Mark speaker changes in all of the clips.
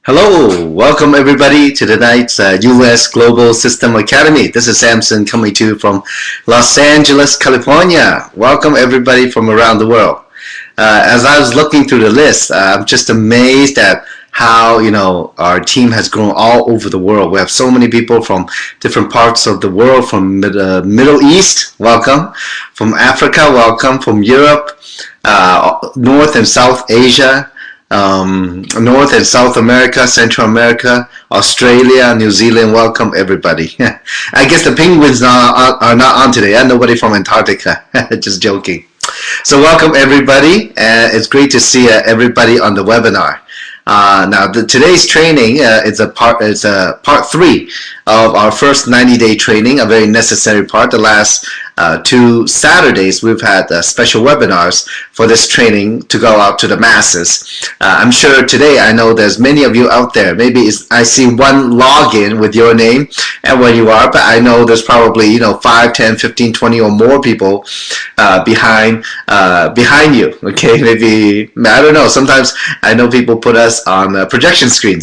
Speaker 1: Hello, welcome everybody to tonight's US Global System Academy. This is Samson coming to you from Los Angeles, California. Welcome everybody from around the world. As I was looking through the list, I'm just amazed at how our team has grown all over the world. We have so many people from different parts of the world, from the Middle East, welcome, from Africa, welcome, from Europe, North and South Asia, North and South America, Central America, Australia, New Zealand. Welcome everybody. I guess the penguins are not on today. Nobody from Antarctica. Just joking. So welcome everybody. It's great to see everybody on the webinar. Now today's training is a part 3 of our first 90-day training, a very necessary part. The last 2 Saturdays we've had special webinars for this training to go out to the masses. I'm sure today, I know there's many of you out there. Maybe I see one login with your name and where you are, but I know there's probably 5, 10, 15, 20 or more people behind you. Okay, maybe, I don't know. Sometimes I know people put us on a projection screen.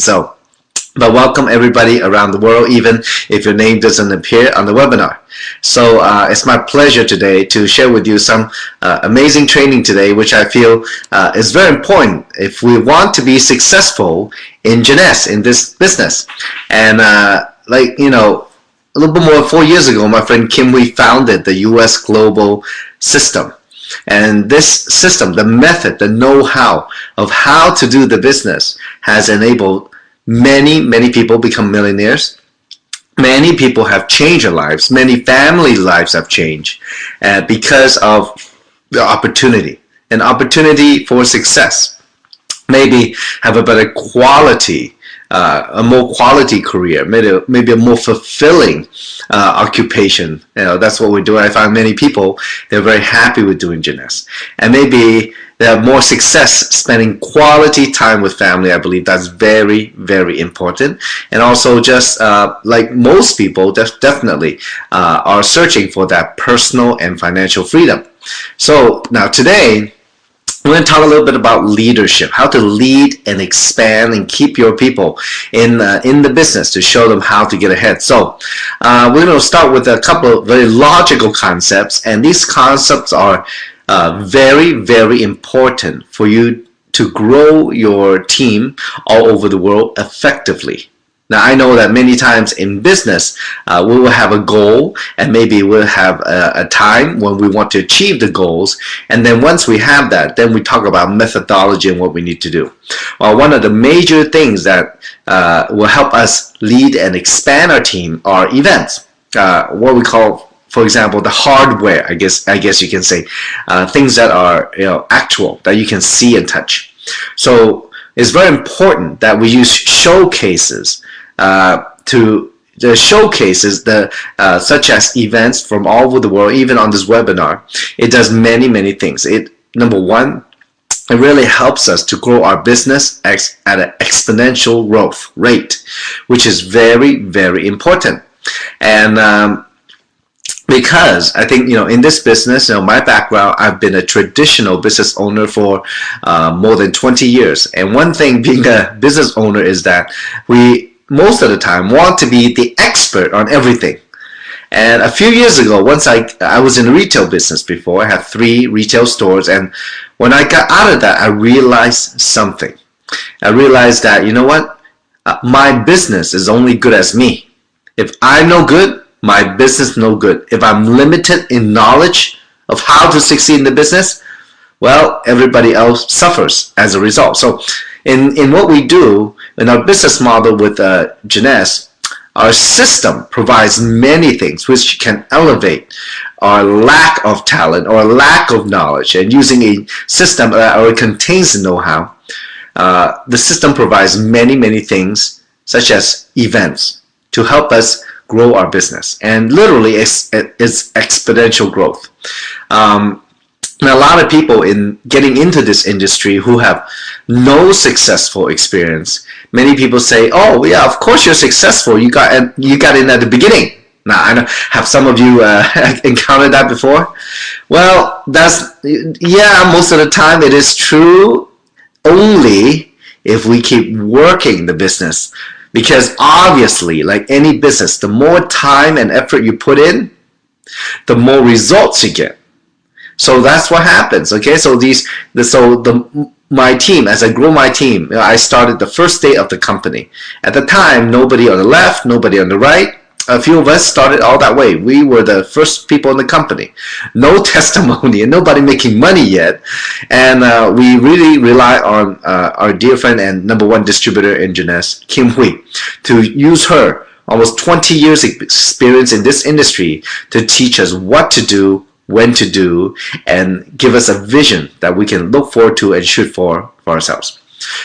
Speaker 1: But welcome everybody around the world, even if your name doesn't appear on the webinar. So it's my pleasure today to share with you some amazing training today, which I feel is very important if we want to be successful in Jeunesse, in this business. And a little bit more than 4 years ago, my friend Kim Wee founded the US Global System. And this system, the method, the know-how of how to do the business has enabled many people become millionaires. Many people have changed their lives. Many family lives have changed because of the opportunity, an opportunity for success. Maybe have a better quality, a more quality career, maybe a more fulfilling occupation. That's what we're doing. I find many people, they're very happy with doing Jeunesse. And maybe they have more success spending quality time with family. I believe that's very important. And also just like most people, definitely are searching for that personal and financial freedom. So now today, we're going to talk a little bit about leadership, how to lead and expand and keep your people in the business to show them how to get ahead. So we're going to start with a couple of very logical concepts, and these concepts are very important for you to grow your team all over the world effectively. Now, I know that many times in business, we will have a goal, and maybe we'll have a time when we want to achieve the goals. And then once we have that, then we talk about methodology and what we need to do. Well, one of the major things that will help us lead and expand our team are events, what we call, for example, the hardware, I guess you can say, things that are actual, that you can see and touch. So it's very important that we use showcases such as events from all over the world. Even on this webinar, it does many things. Number one, it really helps us to grow our business at an exponential growth rate, which is very important. And because I think, in this business, my background, I've been a traditional business owner for more than 20 years. And one thing being a business owner is that we, most of the time, want to be the expert on everything. And a few years ago, once I was in the retail business before. I had 3 retail stores. And when I got out of that, I realized something. I realized that, my business is only good as me. If I'm no good, my business no good. If I'm limited in knowledge of how to succeed in the business, well, everybody else suffers as a result. So in what we do in our business model with Jeunesse, our system provides many things which can elevate our lack of talent or lack of knowledge. And using a system that already contains the know-how, the system provides many things, such as events, to help us grow our business. And literally it's exponential growth. Now, a lot of people in getting into this industry who have no successful experience, many people say, oh yeah, of course you're successful, you got in at the beginning. Now, I know, have some of you encountered that before? Well, most of the time it is true only if we keep working the business. Because obviously, like any business, the more time and effort you put in, the more results you get. So that's what happens. Okay, so my team, as I grow my team, I started the first day of the company. At the time, nobody on the left, nobody on the right. A few of us started all that way. We were the first people in the company. No testimony and nobody making money yet. And we really rely on our dear friend and #1 distributor in Jeunesse, Kim Hui, to use her almost 20 years experience in this industry to teach us what to do, when to do, and give us a vision that we can look forward to and shoot for ourselves.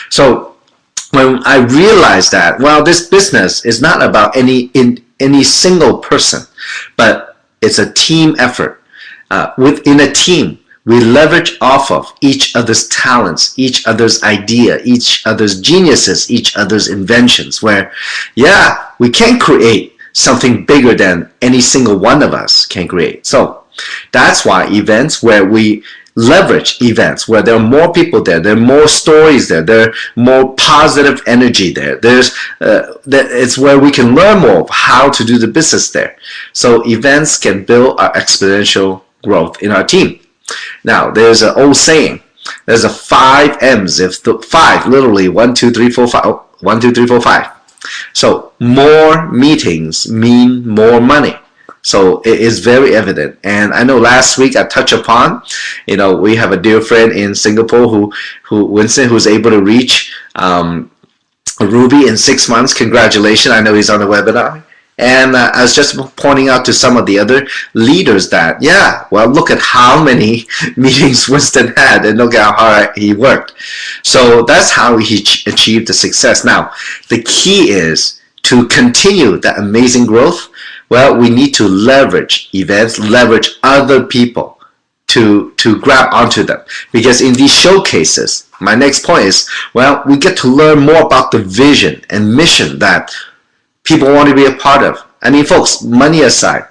Speaker 1: So when I realized that, well, this business is not about any single person, but it's a team effort. Within a team, we leverage off of each other's talents, each other's idea, each other's geniuses, each other's inventions, where, yeah, we can create something bigger than any single one of us can create. So that's why events where we leverage events where there are more people there are more stories there are more positive energy there. It's where we can learn more of how to do the business there. So events can build our exponential growth in our team. Now there's an old saying, there's a 5 M's. If the 5 literally 1 2 3 4 5 1 2 3 4 5. So more meetings mean more money. So it is very evident. And I know last week I touched upon, we have a dear friend in Singapore Winston, who's able to reach Ruby in 6 months. Congratulations. I know he's on the webinar. And I was just pointing out to some of the other leaders that, yeah, well, look at how many meetings Winston had and look at how hard he worked. So that's how he achieved the success. Now, the key is to continue that amazing growth. Well, we need to leverage events, leverage other people to grab onto them. Because in these showcases, my next point is, well, we get to learn more about the vision and mission that people want to be a part of. I mean, folks, money aside,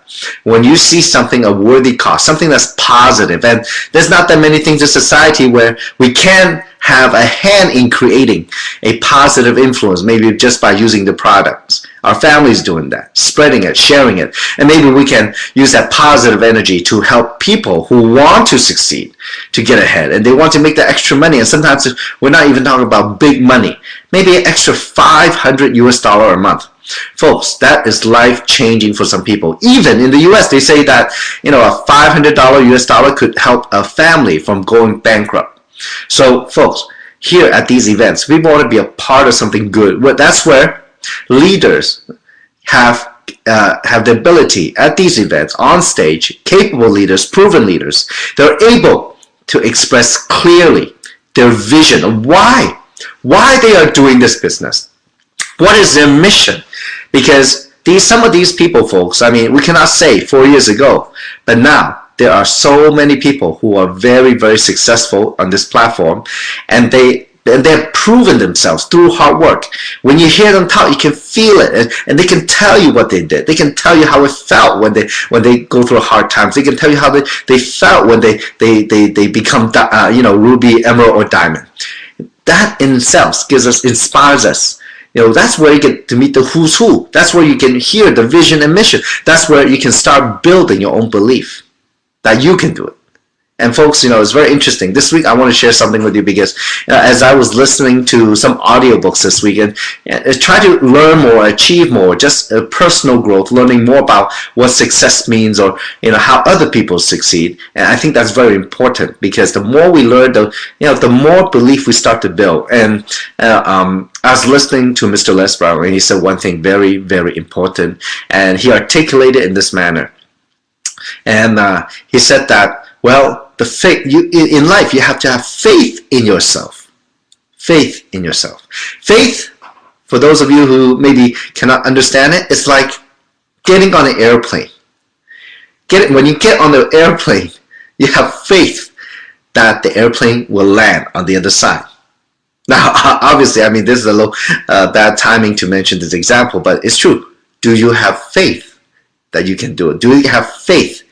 Speaker 1: when you see something a worthy cause, something that's positive, and there's not that many things in society where we can have a hand in creating a positive influence, maybe just by using the products. Our family's doing that, spreading it, sharing it, and maybe we can use that positive energy to help people who want to succeed to get ahead, and they want to make that extra money. And sometimes we're not even talking about big money, maybe an extra $500 a month. Folks, that is life-changing for some people. Even in the US, they say that a $500 could help a family from going bankrupt. So, folks, here at these events, we want to be a part of something good. That's where leaders have the ability at these events, on stage, capable leaders, proven leaders, they're able to express clearly their vision of why they are doing this business. What is their mission? Because some of these people, folks, I mean, we cannot say 4 years ago, but now there are so many people who are very, very successful on this platform, and they have proven themselves through hard work. When you hear them talk, you can feel it, and they can tell you what they did. They can tell you how it felt when they go through hard times. They can tell you how they felt when they become ruby, emerald, or diamond. That in itself inspires us. That's where you get to meet the who's who. That's where you can hear the vision and mission. That's where you can start building your own belief that you can do it. And folks, it's very interesting. This week I want to share something with you because as I was listening to some audiobooks this week and try to learn more, achieve more, just personal growth, learning more about what success means or how other people succeed. And I think that's very important because the more we learn, the more belief we start to build. And I was listening to Mr. Les Brown and he said one thing very, very important, and he articulated in this manner. And he said that, well, the faith in life, you have to have faith in yourself. Faith in yourself. Faith, for those of you who maybe cannot understand it, it's like getting on an airplane. When you get on the airplane, you have faith that the airplane will land on the other side. Now, obviously, I mean, this is a little bad timing to mention this example, but it's true. Do you have faith that you can do it? Do you have faith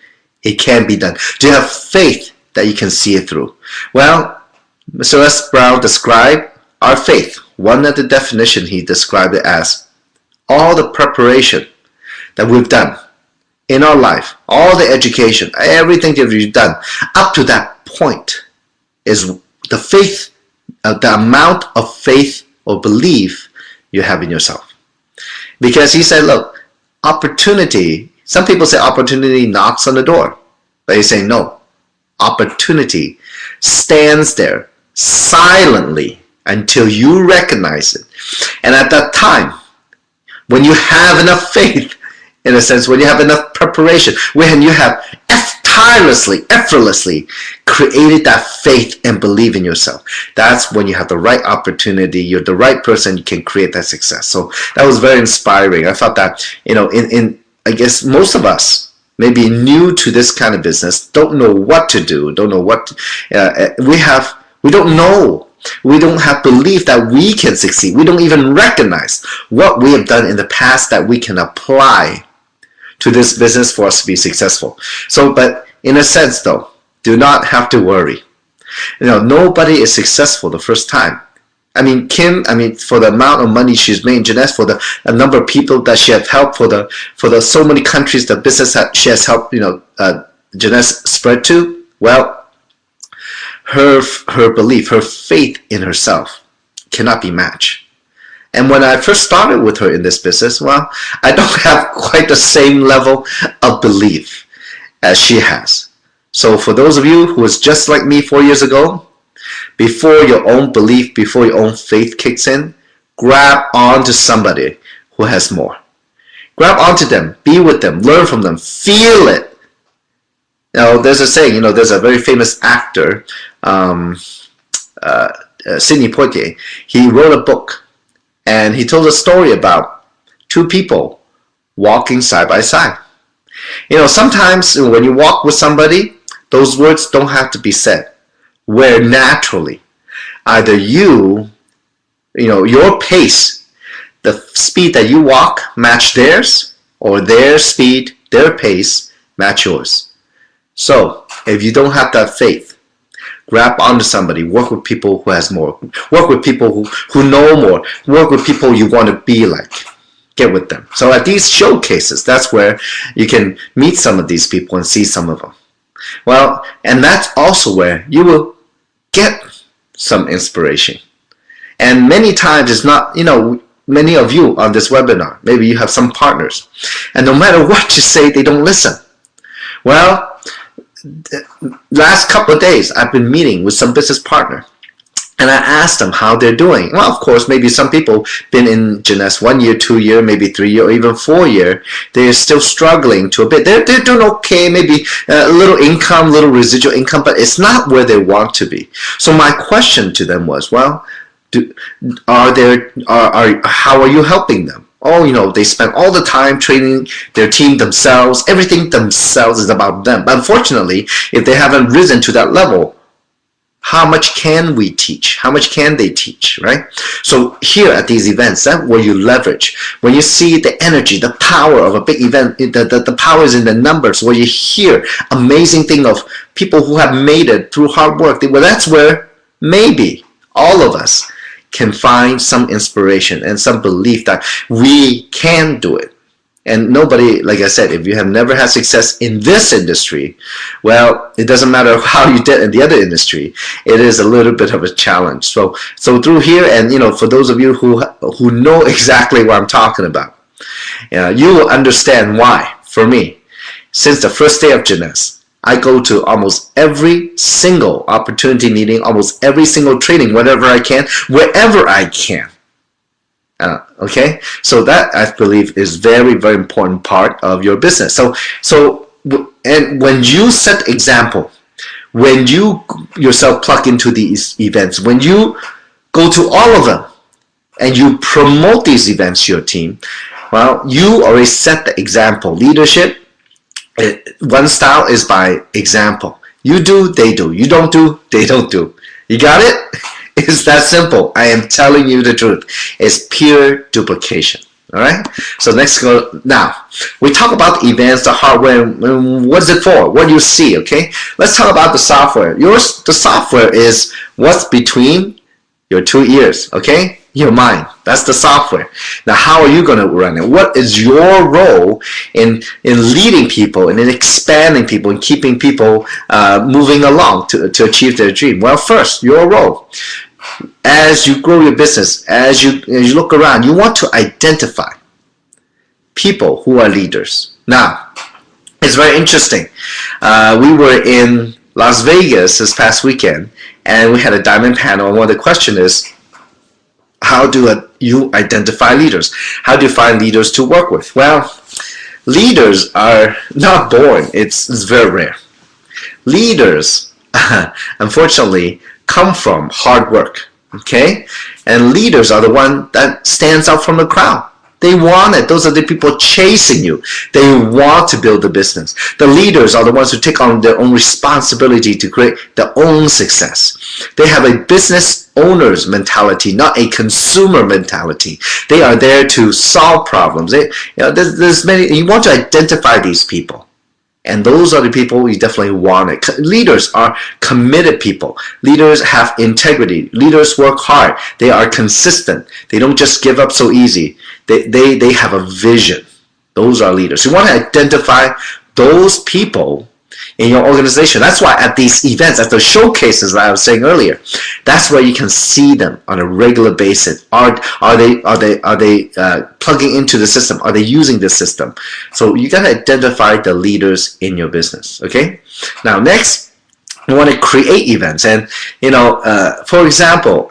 Speaker 1: it can be done? Do you have faith that you can see it through? Well, Mr. Les Brown described our faith. one of the definition he described it as all the preparation that we've done in our life, all the education, everything that we've done up to that point is the faith, the amount of faith or belief you have in yourself. Because he said, look, opportunity, some people say opportunity knocks on the door, but he's saying no, opportunity stands there silently until you recognize it. And at that time, when you have enough faith, in a sense, when you have enough preparation, when you have tirelessly, effortlessly created that faith and believe in yourself, that's when you have the right opportunity, you're the right person, you can create that success. So that was very inspiring. I thought that, in I guess most of us maybe new to this kind of business, don't know what to do, don't know what we don't know. We don't have belief that we can succeed. We don't even recognize what we have done in the past that we can apply to this business for us to be successful. So, but in a sense though, do not have to worry. Nobody is successful the first time. I mean, Kim, for the amount of money she's made in Jeunesse, for the number of people that she has helped, for the so many countries the business that she has helped, Jeunesse spread to, well, her belief, her faith in herself cannot be matched. And when I first started with her in this business, well, I don't have quite the same level of belief as she has. So for those of you who was just like me 4 years ago, before your own belief, before your own faith kicks in, grab onto somebody who has more. Grab onto them, be with them, learn from them, feel it. There's a saying, there's a very famous actor, Sidney Poitier. He wrote a book, and he told a story about two people walking side by side. Sometimes when you walk with somebody, those words don't have to be said. Where naturally, either your pace, the speed that you walk match theirs, or their speed, their pace match yours. So if you don't have that faith, grab onto somebody, work with people who has more, work with people who know more, work with people you want to be like. Get with them. So at these showcases, that's where you can meet some of these people and see some of them. Well, and that's also where you will get some inspiration. And many times it's not, many of you on this webinar, maybe you have some partners, and no matter what you say, they don't listen. Well, last couple of days, I've been meeting with some business partner, and I asked them how they're doing. Well, of course, maybe some people been in Jeunesse 1 year, 2 year, maybe 3 year, or even 4 year. They're still struggling to a bit. They're doing okay, maybe a little income, little residual income, but it's not where they want to be. So my question to them was, well, how are you helping them? Oh, they spend all the time training their team themselves. Everything themselves is about them. But unfortunately, if they haven't risen to that level, how much can we teach? How much can they teach, right? So here at these events, that's where you leverage. When you see the energy, the power of a big event, the power is in the numbers, where you hear amazing thing of people who have made it through hard work. Well, that's where maybe all of us can find some inspiration and some belief that we can do it. And nobody, like I said, if you have never had success in this industry, well, it doesn't matter how you did in the other industry. It is a little bit of a challenge. So through here, and for those of you who know exactly what I'm talking about, you will understand why. For me, since the first day of Jeunesse, I go to almost every single opportunity meeting, almost every single training, whenever I can, wherever I can. Okay, so that I believe is very, very important part of your business. So and when you set example, when you yourself plug into these events, when you go to all of them and you promote these events to your team, well, you already set the example. Leadership, one style is by example. You do, they do. You don't do, they don't do. You got it? It's that simple. I am telling you the truth. It's pure duplication. All right. So next go. Now we talk about the events, the hardware. What is it for? What do you see? Okay. Let's talk about the software. The software is what's between your 2 ears. Okay. Your mind. That's the software. Now, how are you going to run it? What is your role in leading people and in expanding people and keeping people moving along to achieve their dream? Well, first, your role. As you grow your business, as you look around, you want to identify people who are leaders. Now, it's very interesting. We were in Las Vegas this past weekend, and we had a diamond panel, and one of the questions is, how do you identify leaders? How do you find leaders to work with? Well, leaders are not born. It's very rare. Leaders, unfortunately, come from hard work, okay? And leaders are the one that stands out from the crowd. They want it. Those are the people chasing you. They want to build a business. The leaders are the ones who take on their own responsibility to create their own success. They have a business owner's mentality, not a consumer mentality. They are there to solve problems. There's many. You want to identify these people. And those are the people you definitely want it. Leaders are committed people. Leaders have integrity. Leaders work hard. They are consistent. They don't just give up so easy. They have a vision. Those are leaders. You want to identify those people in your organization. That's why at these events, at the showcases that I was saying earlier, that's where you can see them on a regular basis. Are they plugging into the system? Are they using the system? So you got to identify the leaders in your business. Okay. Now next, you want to create events, and for example.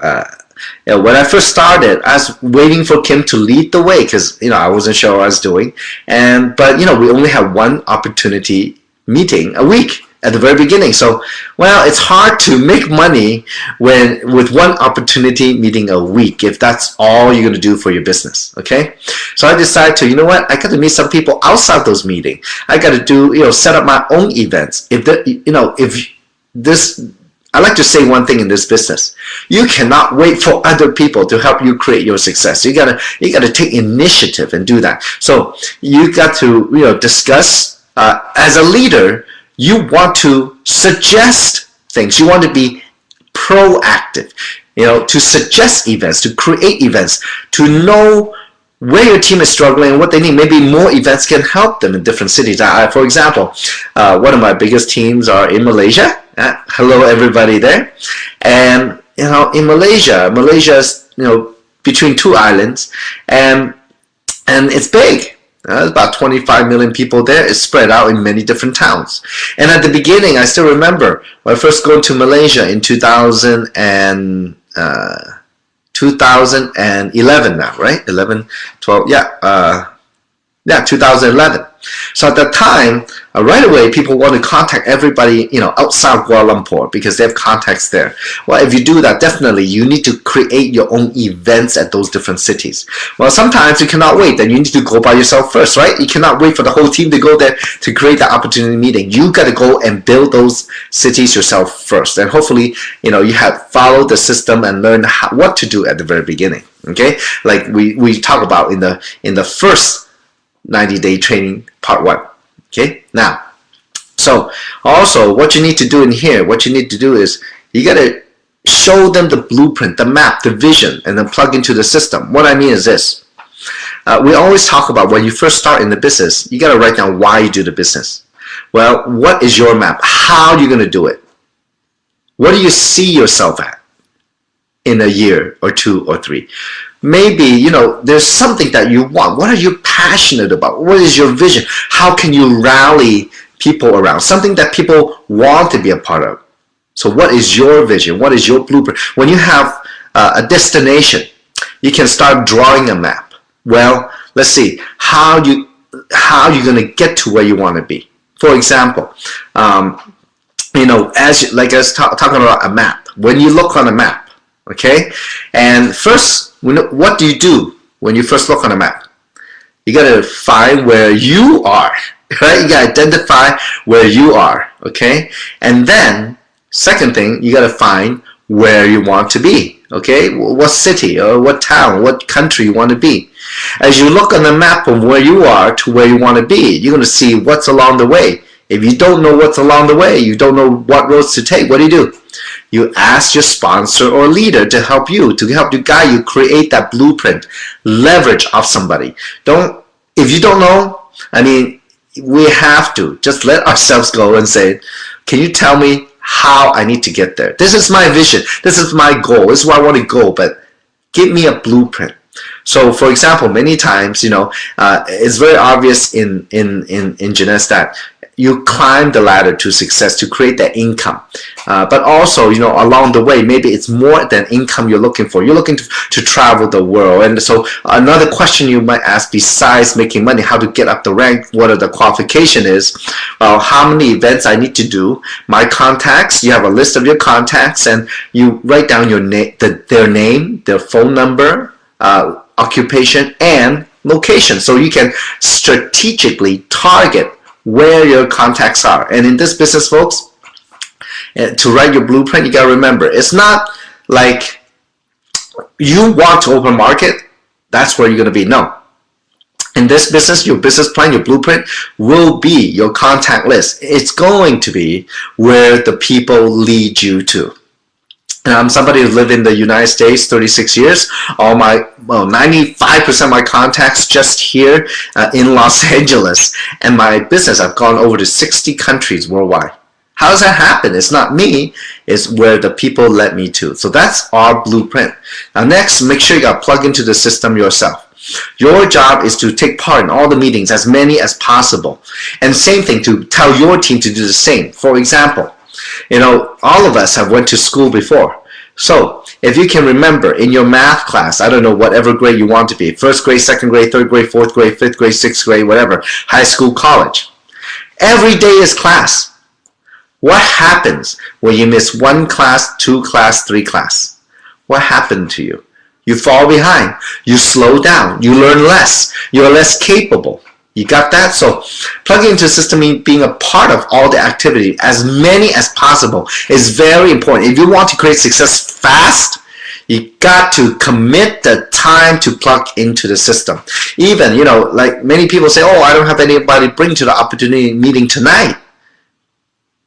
Speaker 1: When I first started, I was waiting for Kim to lead the way because I wasn't sure what I was doing, but we only had one opportunity meeting a week at the very beginning. So, well, it's hard to make money with one opportunity meeting a week if that's all you're going to do for your business. Okay, so I decided to, I got to meet some people outside those meetings. I got to do, set up my own events. I like to say one thing in this business. You cannot wait for other people to help you create your success. You gotta take initiative and do that. So you got to discuss as a leader. You want to suggest things. You want to be proactive. To suggest events, to create events, to know where your team is struggling and what they need. Maybe more events can help them in different cities. For example, one of my biggest teams are in Malaysia. Hello everybody there. And in Malaysia is between two islands, and it's big. There's about 25 million people there. It's spread out in many different towns. And at the beginning, I still remember when I first going to Malaysia in 2011 now, right? 11, 12, 2011. So at that time, right away, people want to contact everybody, outside Kuala Lumpur because they have contacts there. Well, if you do that, definitely you need to create your own events at those different cities. Well, sometimes you cannot wait. Then you need to go by yourself first, right? You cannot wait for the whole team to go there to create the opportunity meeting. You got to go and build those cities yourself first. And hopefully, you have followed the system and learned what to do at the very beginning. Okay, like we talk about in the first 90-day training part 1. Okay, now, so also what you need to do in here, what you need to do is you got to show them the blueprint, the map, the vision, and then plug into the system. What I mean is this. We always talk about when you first start in the business, you got to write down why you do the business. Well, what is your map? How are you going to do it? What do you see yourself at in a year or 2 or 3? Maybe, there's something that you want. What are you passionate about? What is your vision? How can you rally people around? Something that people want to be a part of. So what is your vision? What is your blueprint? When you have a destination, you can start drawing a map. Well, let's see. How you going to get to where you want to be? For example, as like I was talking about a map. When you look on a map, okay, and first, what do you do when you first look on a map? You got to find where you are, right? You got to identify where you are, okay? And then, second thing, you got to find where you want to be, okay? What city or what town, what country you want to be. As you look on the map of where you are to where you want to be, you're going to see what's along the way. If you don't know what's along the way, you don't know what roads to take, what do? you ask your sponsor or leader to help you guide you, create that blueprint, leverage off somebody. If you don't know, I mean, we have to just let ourselves go and say, can you tell me how I need to get there? This is my vision. This is my goal. This is where I want to go, but give me a blueprint. So, for example, many times, it's very obvious in Jeunesse that you climb the ladder to success to create that income. But also, along the way, maybe it's more than income you're looking for. You're looking to travel the world. And so another question you might ask, besides making money, how to get up the rank, what are the qualification is, how many events I need to do, my contacts, you have a list of your contacts, and you write down their name, their phone number, occupation, and location. So you can strategically target where your contacts are. And in this business, folks, to write your blueprint, you got to remember, it's not like you want to open market, that's where you're going to be. No. In this business, your business plan, your blueprint will be your contact list. It's going to be where the people lead you to. I'm somebody who's lived in the United States 36 years. 95% of my contacts just here in Los Angeles. And my business, I've gone over to 60 countries worldwide. How does that happen? It's not me. It's where the people led me to. So that's our blueprint. Now next, make sure you got plugged into the system yourself. Your job is to take part in all the meetings, as many as possible. And same thing, to tell your team to do the same. For example, all of us have went to school before. So if you can remember in your math class, I don't know, whatever grade you want to be, first grade, second grade, third grade, fourth grade, fifth grade, sixth grade, whatever, high school, college. Every day is class. What happens when you miss 1 class, 2 class, 3 class? What happened to you? You fall behind. You slow down. You learn less. You're less capable. You got that? So plugging into the system means being a part of all the activity, as many as possible, is very important. If you want to create success fast, you got to commit the time to plug into the system. Even, like many people say, oh, I don't have anybody bring to the opportunity meeting tonight.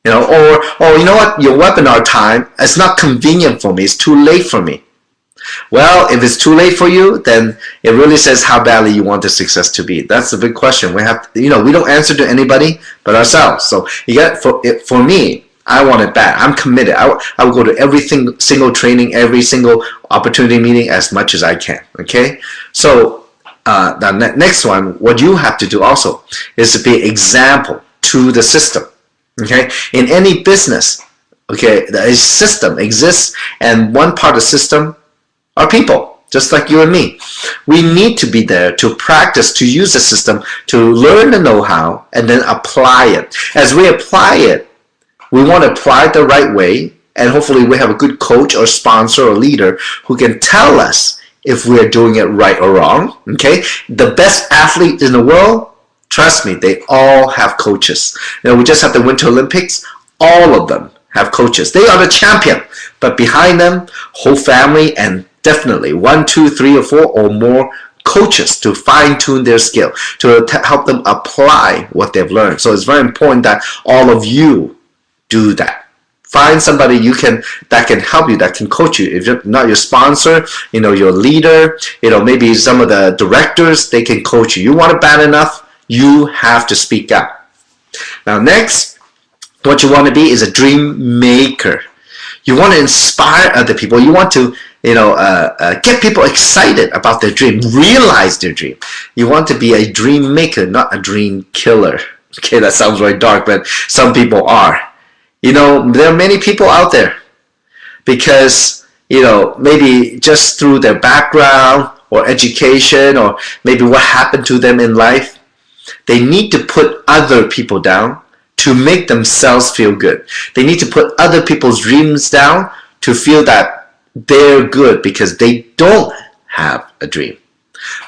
Speaker 1: Or you know what, your webinar time, it's not convenient for me. It's too late for me. Well, if it's too late for you, then it really says how badly you want the success to be. That's the big question. We have to, we don't answer to anybody but ourselves. So you got, for me, I want it bad. I'm committed. I will go to every single training, every single opportunity meeting as much as I can. Okay. So the next one, what you have to do also is to be example to the system. Okay. In any business, okay, a system exists, and one part of the system are people, just like you and me. We need to be there to practice, to use the system, to learn the know-how, and then apply it. As we apply it, we want to apply it the right way, and hopefully we have a good coach or sponsor or leader who can tell us if we're doing it right or wrong. Okay? The best athlete in the world, trust me, they all have coaches. We just had the Winter Olympics. All of them have coaches. They are the champion, but behind them, whole family, and definitely 1, 2, 3, or 4 or more coaches to fine-tune their skill, to help them apply what they've learned. So it's very important that all of you do that. Find somebody that can help you, that can coach you. If you're not your sponsor, your leader, maybe some of the directors, they can coach you. You want it bad enough, you have to speak out. Now next, what you want to be is a dream maker. You want to inspire other people. You want to get people excited about their dream, realize their dream. You want to be a dream maker, not a dream killer. Okay, that sounds very dark, but some people are. There are many people out there because, maybe just through their background or education, or maybe what happened to them in life, they need to put other people down to make themselves feel good. They need to put other people's dreams down to feel that they're good because they don't have a dream.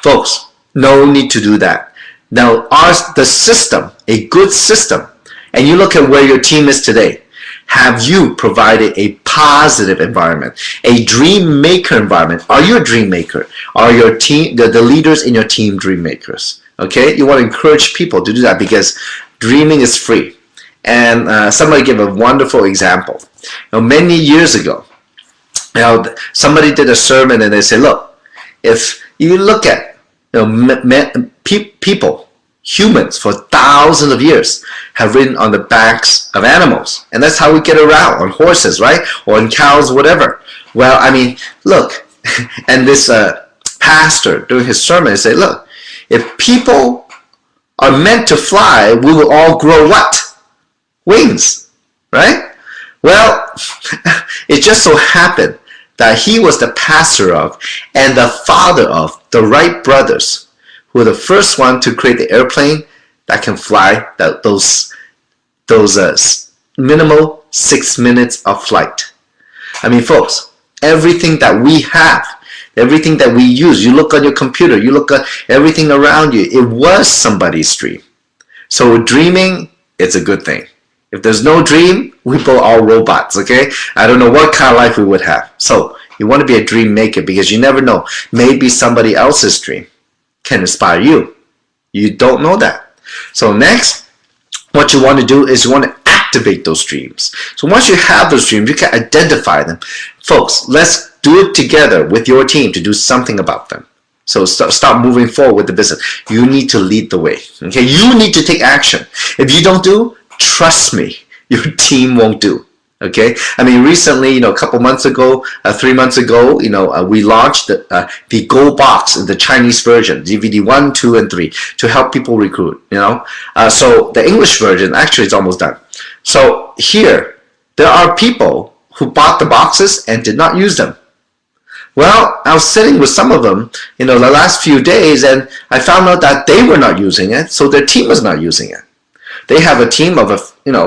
Speaker 1: Folks, no need to do that. Now, the system, a good system, and you look at where your team is today, have you provided a positive environment, a dream maker environment? Are you a dream maker? Are your team, the leaders in your team, dream makers? Okay, you want to encourage people to do that because dreaming is free. And somebody gave a wonderful example. Many years ago, somebody did a sermon and they said, look, if you look at people, humans for thousands of years have ridden on the backs of animals, and that's how we get around, on horses, right, or on cows, whatever. Well, I mean, look, and this pastor during his sermon said, look, if people are meant to fly, we will all grow what? Wings, right? Well, it just so happened that he was the pastor of and the father of the Wright brothers, who were the first one to create the airplane that can fly those minimal 6 minutes of flight. I mean, folks, everything that we have, everything that we use, you look on your computer, you look at everything around you, it was somebody's dream. So dreaming, it's a good thing. If there's no dream, we both all robots, okay? I don't know what kind of life we would have. So you want to be a dream maker, because you never know. Maybe somebody else's dream can inspire you. You don't know that. So next, what you want to do is you want to activate those dreams. So once you have those dreams, you can identify them. Folks, let's do it together with your team to do something about them. So start moving forward with the business. You need to lead the way. Okay, you need to take action. If you don't do, trust me, your team won't do. Okay, I mean, recently, a couple months ago, 3 months ago, we launched the Go Box, the Chinese version, DVD 1, 2, and 3, to help people recruit. So the English version actually is almost done. So here, there are people who bought the boxes and did not use them. Well, I was sitting with some of them, the last few days, and I found out that they were not using it, so their team was not using it. They have a team of a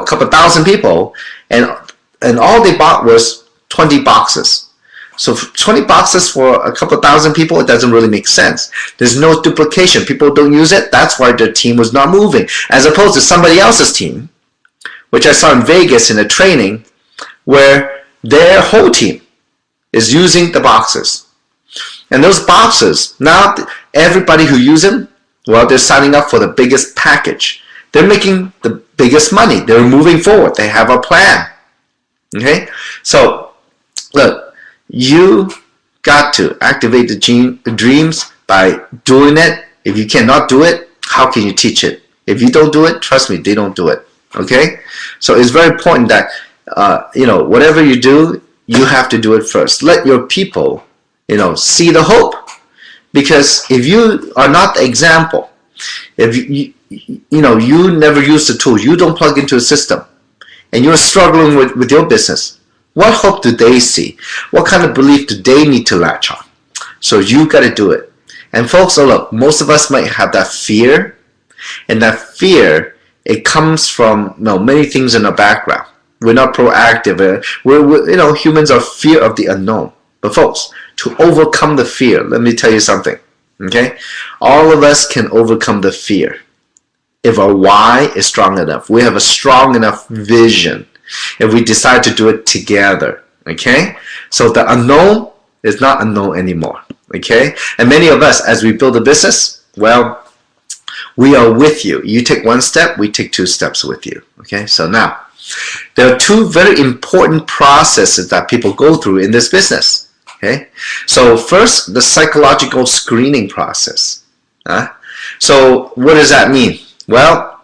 Speaker 1: couple thousand people, and all they bought was 20 boxes. So 20 boxes for a couple thousand people, it doesn't really make sense. There's no duplication. People don't use it. That's why their team was not moving. As opposed to somebody else's team, which I saw in Vegas in a training, where their whole team is using the boxes. And those boxes, now everybody who uses them, well, they're signing up for the biggest package. They're making the biggest money. They're moving forward. They have a plan. Okay? So, look, you got to activate the dreams by doing it. If you cannot do it, how can you teach it? If you don't do it, trust me, they don't do it. Okay? So it's very important that, whatever you do, you have to do it first. Let your people, see the hope. Because if you are not the example, if you never use the tool, you don't plug into a system, and you're struggling with your business, what hope do they see? What kind of belief do they need to latch on? So you got to do it. And folks, look, most of us might have that fear, and that fear, it comes from many things in our background. We're not proactive. Humans are fear of the unknown. But folks, to overcome the fear, let me tell you something. Okay, all of us can overcome the fear if our why is strong enough. We have a strong enough vision. If we decide to do it together. Okay, so the unknown is not unknown anymore. Okay, and many of us, as we build a business, well, we are with you. You take one step, we take 2 steps with you. Okay, so now there are 2 very important processes that people go through in this business. Okay, so first, the psychological screening process. So what does that mean? Well,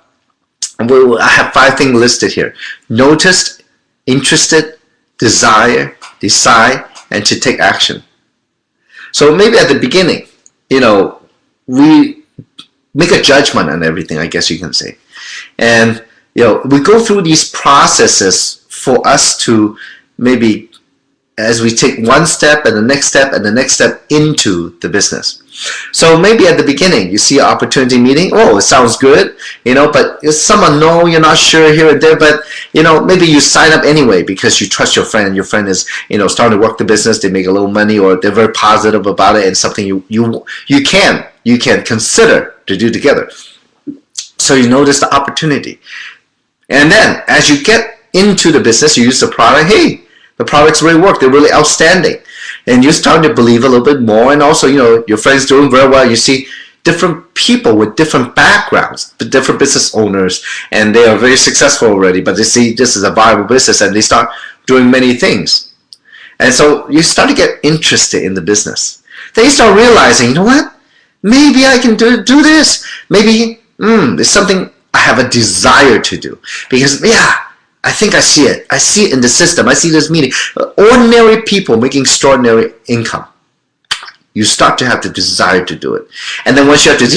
Speaker 1: I have 5 things listed here: noticed, interested, desire, decide, and to take action. So maybe at the beginning, we make a judgment on everything, I guess you can say. And, we go through these processes for us to maybe, as we take one step and the next step and the next step into the business. So maybe at the beginning, you see an opportunity meeting. Oh, it sounds good, but someone know you're not sure here and there, but, maybe you sign up anyway because you trust your friend. Your friend is, starting to work the business. They make a little money, or they're very positive about it, and something you can consider to do together. So you notice the opportunity. And then as you get into the business, you use the product. Hey, the products really work. They're really outstanding. And you're starting to believe a little bit more. And also, your friend's doing very well. You see, different people with different backgrounds, different business owners, and they are very successful already, but they see this is a viable business and they start doing many things. And so you start to get interested in the business. Then you start realizing, you know what? Maybe I can do this. Maybe it's something I have a desire to do. Because, yeah, I think I see it. I see it in the system. I see this meeting. Ordinary people making extraordinary income. You start to have the desire to do it. And then once you have the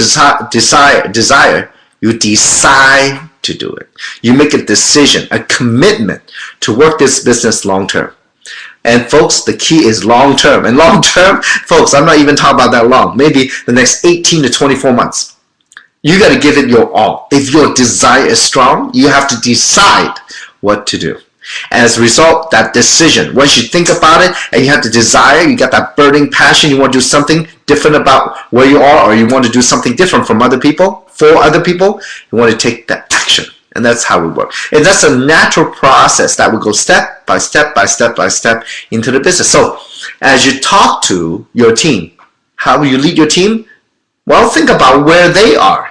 Speaker 1: desire, you decide to do it. You make a decision, a commitment to work this business long term. And folks, the key is long term. And long term, folks, I'm not even talking about that long. Maybe the next 18 to 24 months. You got to give it your all. If your desire is strong, you have to decide what to do. As a result, that decision, once you think about it and you have the desire, you got that burning passion, you want to do something different about where you are, or you want to do something different from other people, for other people, you want to take that action. And that's how we work. And that's a natural process that will go step by step by step by step into the business. So as you talk to your team, how will you lead your team? Well, think about where they are.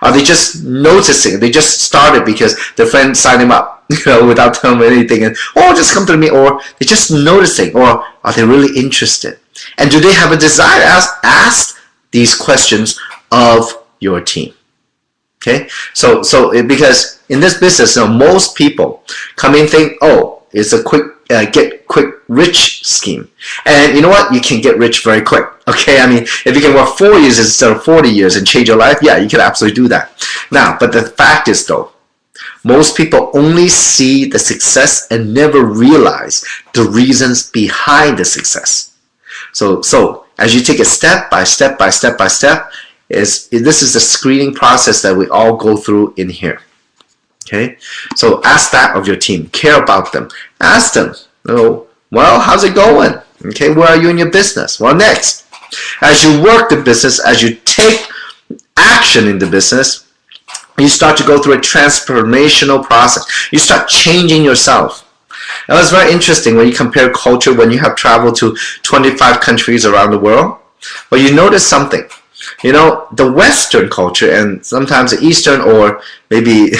Speaker 1: Are they just noticing? They just started because their friend signed them up, without telling them anything, and just come to me, or they're just noticing, or are they really interested? And do they have a desire? Ask these questions of your team. Okay, so because in this business, most people come in think, it's a quick get quick rich scheme, and you know what? You can get rich very quick. Okay, I mean, if you can work 4 years instead of 40 years and change your life, yeah, you can absolutely do that. Now, but the fact is though, most people only see the success and never realize the reasons behind the success. So as you take it step by step by step by step, this is the screening process that we all go through in here. Okay, so ask that of your team. Care about them. Ask them, well, how's it going? Okay, where are you in your business? Well, next, as you work the business, as you take action in the business, you start to go through a transformational process. You start changing yourself. It was very interesting when you compare culture, when you have traveled to 25 countries around the world. Well, you notice something. The Western culture and sometimes the Eastern, or maybe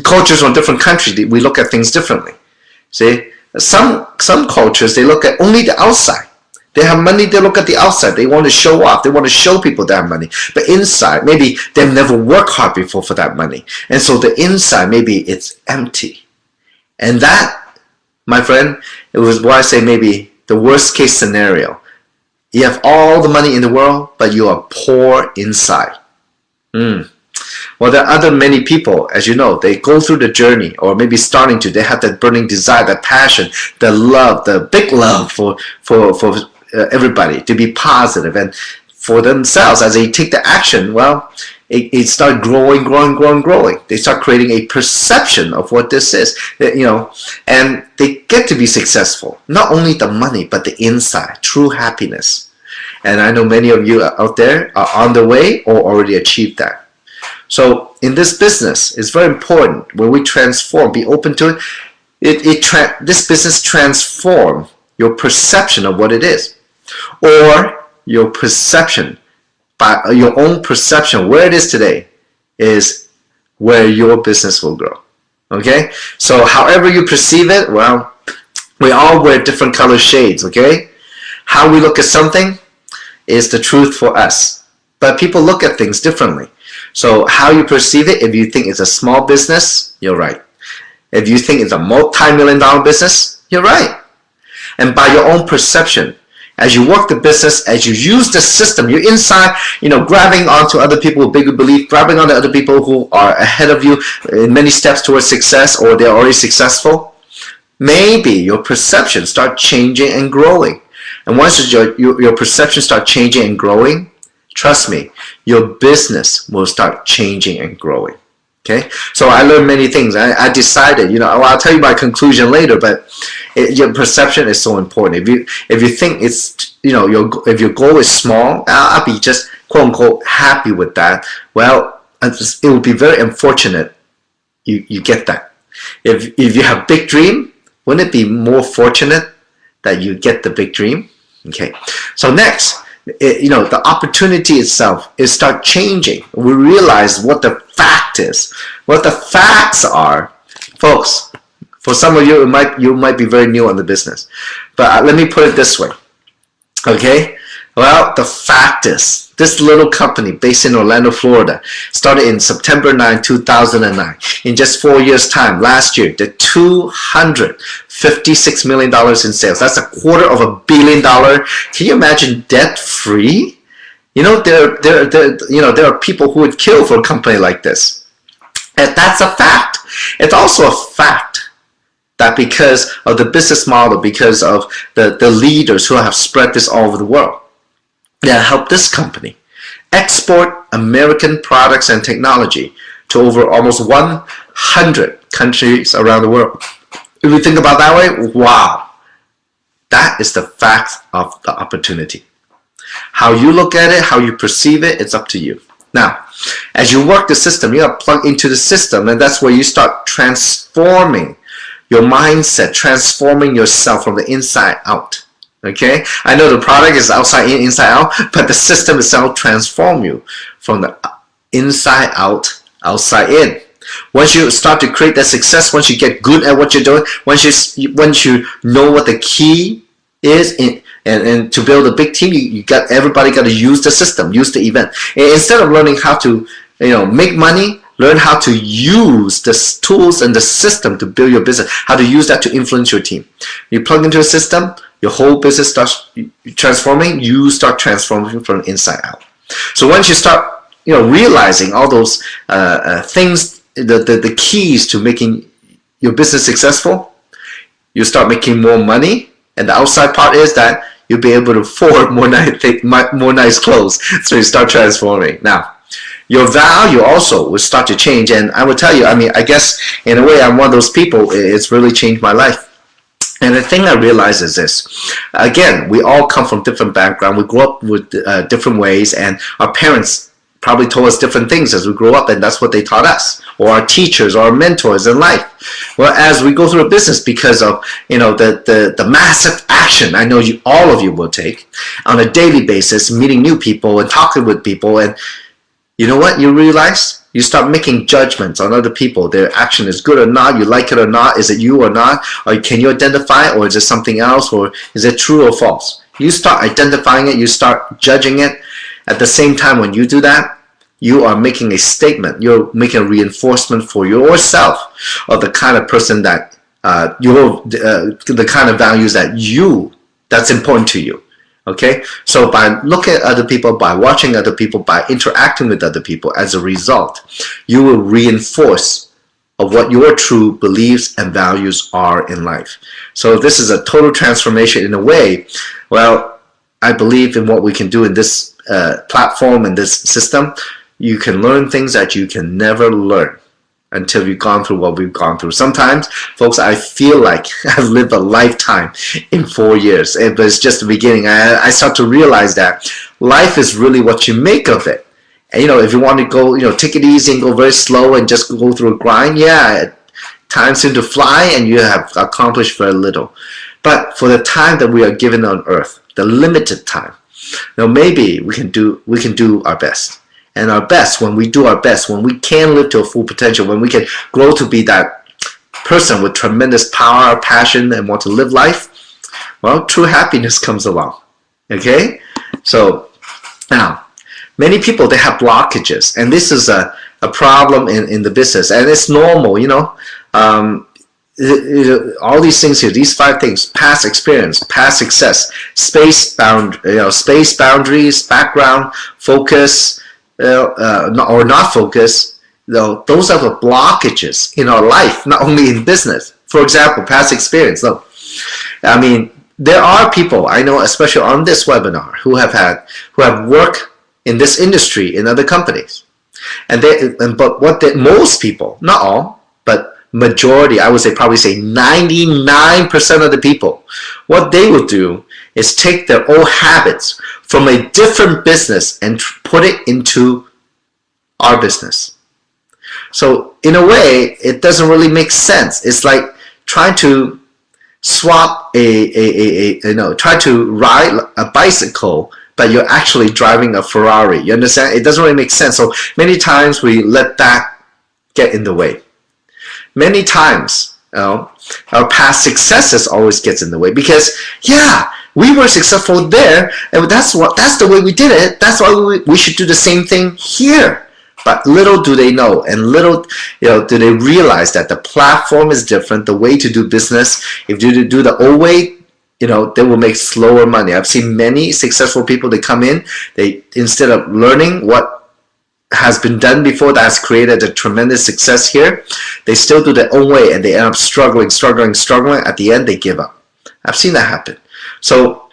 Speaker 1: cultures from different countries, we look at things differently. See, some cultures, they look at only the outside. They have money, they look at the outside. They want to show off. They want to show people they have money. But inside, maybe they've never worked hard before for that money. And so the inside, maybe it's empty. And that, my friend, it was why I say maybe the worst case scenario. You have all the money in the world, but you are poor inside. Well, there are many people, as you know, they go through the journey, or maybe starting to, they have that burning desire, that passion, the love, the big love for everybody to be positive, and for themselves, as they take the action, well, it starts growing. They start creating a perception of what this is, and they get to be successful. Not only the money, but the inside, true happiness. And I know many of you out there are on the way or already achieved that. So in this business, it's very important when we transform, be open to it. This business transform your perception of what it is, or your perception, by your own perception, where it is today is where your business will grow. Okay, so however you perceive it, well, we all wear different color shades. Okay, how we look at something is the truth for us, but people look at things differently. So how you perceive it, if you think it's a small business, you're right. If you think it's a multi-million-dollar business, you're right. And by your own perception, as you work the business, as you use the system, you're inside, grabbing onto other people with bigger belief, grabbing onto other people who are ahead of you in many steps towards success, or they're already successful. Maybe your perception start changing and growing. And once your perception start changing and growing, trust me, your business will start changing and growing. Okay, so I learned many things. I decided, I'll tell you my conclusion later, but your perception is so important. If you think it's, if your goal is small, I'll be just quote unquote happy with that. Well, it would be very unfortunate you get that. If you have big dream, wouldn't it be more fortunate that you get the big dream? Okay, so next, the opportunity itself is start changing. We realize what the fact is, what the facts are, folks. For some of you, you might be very new on the business, but let me put it this way. Okay, well, the fact is, this little company based in Orlando, Florida, started in September 9, 2009. In just 4 years' time, last year, did $256 million in sales. That's $250 million. Can you imagine debt-free? There are people who would kill for a company like this. And that's a fact. It's also a fact that because of the business model, because of the leaders who have spread this all over the world, that help this company export American products and technology to over almost 100 countries around the world. If you think about that way, wow, that is the fact of the opportunity. How you look at it, how you perceive it, it's up to you. Now, as you work the system, you got to plug into the system, and that's where you start transforming your mindset, transforming yourself from the inside out. Okay, I know the product is outside in, inside out, but the system itself transforms you from the inside out, outside in. Once you start to create that success, once you get good at what you're doing, once you know what the key is and to build a big team, everybody got to use the system, use the event. And instead of learning how to make money, learn how to use the tools and the system to build your business, how to use that to influence your team. You plug into a system, your whole business starts transforming, you start transforming from inside out. So once you start realizing all those things, the keys to making your business successful, you start making more money, and the outside part is that you'll be able to afford more nice clothes. So you start transforming. Now, your value also will start to change, and I will tell you, I guess in a way I'm one of those people. It's really changed my life. And the thing I realize is this. Again, we all come from different backgrounds. We grow up with different ways, and our parents probably told us different things as we grow up, and that's what they taught us, or our teachers, or our mentors in life. Well, as we go through a business, because of the massive action I know all of you will take on a daily basis, meeting new people and talking with people, and you know what you realize? You start making judgments on other people. Their action is good or not, you like it or not, is it you or not, or can you identify it, or is it something else, or is it true or false? You start identifying it, you start judging it. At the same time, when you do that, you are making a statement. You're making a reinforcement for yourself of the kind of person that the kind of values that's important to you. Okay, so by looking at other people, by watching other people, by interacting with other people, as a result, you will reinforce of what your true beliefs and values are in life. So this is a total transformation in a way. Well, I believe in what we can do in this platform and this system. You can learn things that you can never learn until you've gone through what we've gone through. Sometimes, folks, I feel like I've lived a lifetime in 4 years, but it's just the beginning. I start to realize that life is really what you make of it. And if you want to go, take it easy and go very slow and just go through a grind, yeah, time seems to fly and you have accomplished very little. But for the time that we are given on earth, the limited time, maybe we can do our best. And our best, when we do our best, when we can live to a full potential, when we can grow to be that person with tremendous power, passion, and want to live life, well, true happiness comes along. Okay? So, now, many people, they have blockages. And this is a problem in the business. And it's normal, all these things here, these 5 things: past experience, past success, space boundaries, background, focus, or not focus, those are the blockages in our life, not only in business. For example, past experience. There are people I know, especially on this webinar, who have worked in this industry in other companies, but most people, not all, but majority, I would say probably 99% of the people, what they will do is take their old habits from a different business and put it into our business. So in a way, it doesn't really make sense. It's like trying to swap try to ride a bicycle but you're actually driving a Ferrari. You understand? It doesn't really make sense. So many times we let that get in the way. Many times, our past successes always gets in the way because, yeah, we were successful there, and that's the way we did it. That's why we should do the same thing here. But little do they know, and little do they realize that the platform is different. The way to do business, if you do the old way, they will make slower money. I've seen many successful people, they come in, they instead of learning what has been done before that has created a tremendous success here, they still do their own way and they end up struggling. At the end, they give up. I've seen that happen. So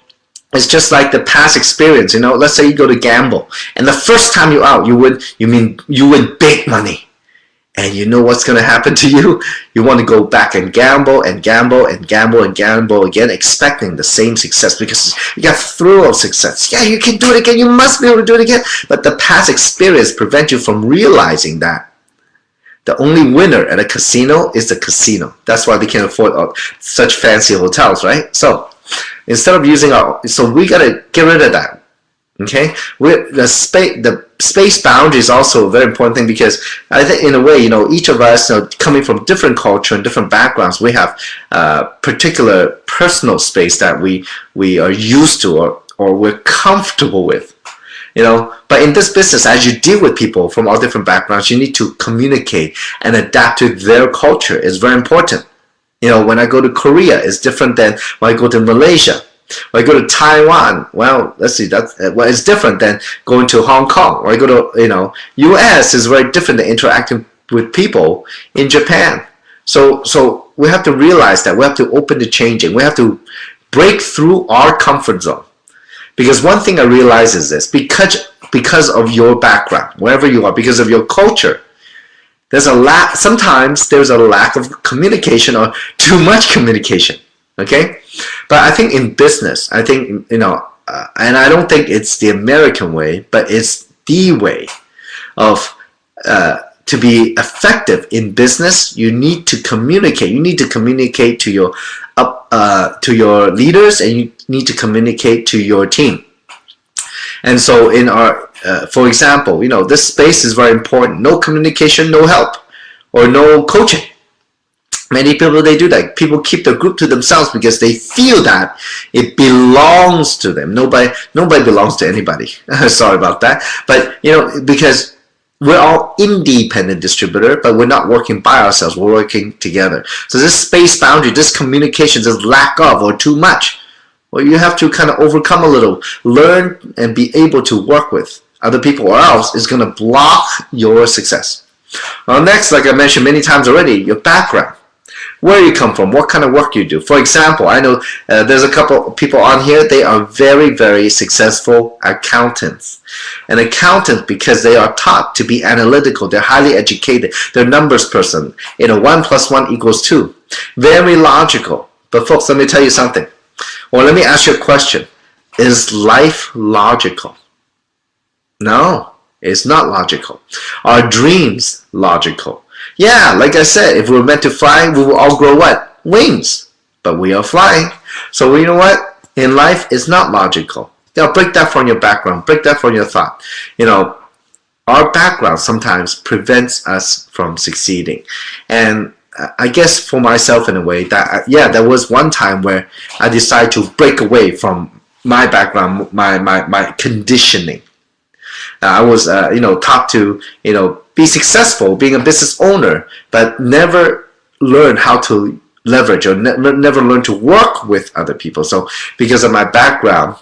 Speaker 1: it's just like the past experience. Let's say you go to gamble, and the first time you're out, you win big money. And you know what's going to happen to you? You want to go back and gamble again, expecting the same success because you got thrill of success. Yeah, you can do it again. You must be able to do it again. But the past experience prevents you from realizing that the only winner at a casino is the casino. That's why they can afford such fancy hotels, right? So instead of using so we got to get rid of that. Okay, the space boundary is also a very important thing because I think in a way, each of us, coming from different culture and different backgrounds, we have particular personal space that we are used to or we're comfortable with. But in this business, as you deal with people from all different backgrounds, you need to communicate and adapt to their culture. It's very important. When I go to Korea, it's different than when I go to Malaysia. When I go to Taiwan, well, let's see, it's different than going to Hong Kong. Or I go to, US is very different than interacting with people in Japan. So we have to realize that we have to open to changing. We have to break through our comfort zone. Because one thing I realize is this, because of your background, wherever you are, because of your culture, sometimes there's a lack of communication or too much communication. Okay, but I think in business, and I don't think it's the American way, but it's the way of to be effective in business. You need to communicate. You need to communicate to your leaders, and you need to communicate to your team. And so in our, for example, this space is very important. No communication, no help, or no coaching. Many people, they do that. People keep the group to themselves because they feel that it belongs to them. Nobody belongs to anybody. Sorry about that. But, because we're all independent distributor, but we're not working by ourselves. We're working together. So this space boundary, this communication, this lack of or too much, well, you have to kind of overcome a little, learn and be able to work with other people, or else it's going to block your success. Well, next, like I mentioned many times already, your background. Where you come from, what kind of work you do. For example, I know there's a couple of people on here, they are very, very successful accountants. An accountant, because they are taught to be analytical, they're highly educated, they're a numbers person. 1 + 1 = 2. Very logical. But folks, let me tell you something. Or let me ask you a question. Is life logical? No, it's not logical. Are dreams logical? Yeah, like I said, if we were meant to fly, we will all grow what? Wings. But we are flying. So you know what? In life, it's not logical. Break that from your background. Break that from your thought. Our background sometimes prevents us from succeeding. And I guess for myself in a way, that there was one time where I decided to break away from my background, my conditioning. I was, taught to, be successful, being a business owner, but never learn how to leverage or never learn to work with other people. So because of my background,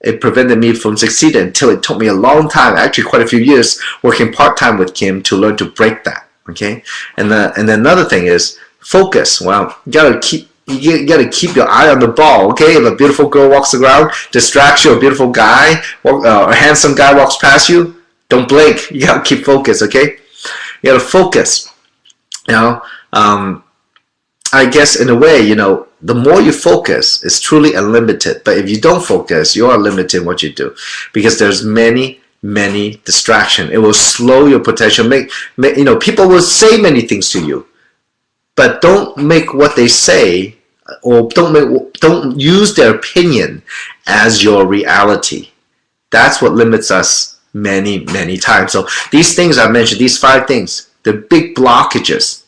Speaker 1: it prevented me from succeeding until it took me a long time, actually quite a few years, working part-time with Kim to learn to break that. Okay, and then another thing is focus. Well, you gotta keep your eye on the ball. Okay, if a beautiful girl walks around, distracts you, a beautiful guy or a handsome guy walks past you, don't blink. You gotta keep focus. Okay, you gotta focus. I guess in a way, the more you focus, it's truly unlimited. But if you don't focus, you are limited in what you do, because there's many distractions. It will slow your potential. People will say many things to you, but don't make what they say, or don't use their opinion as your reality. That's what limits us many, many times. So these things I mentioned, these 5 things, the big blockages.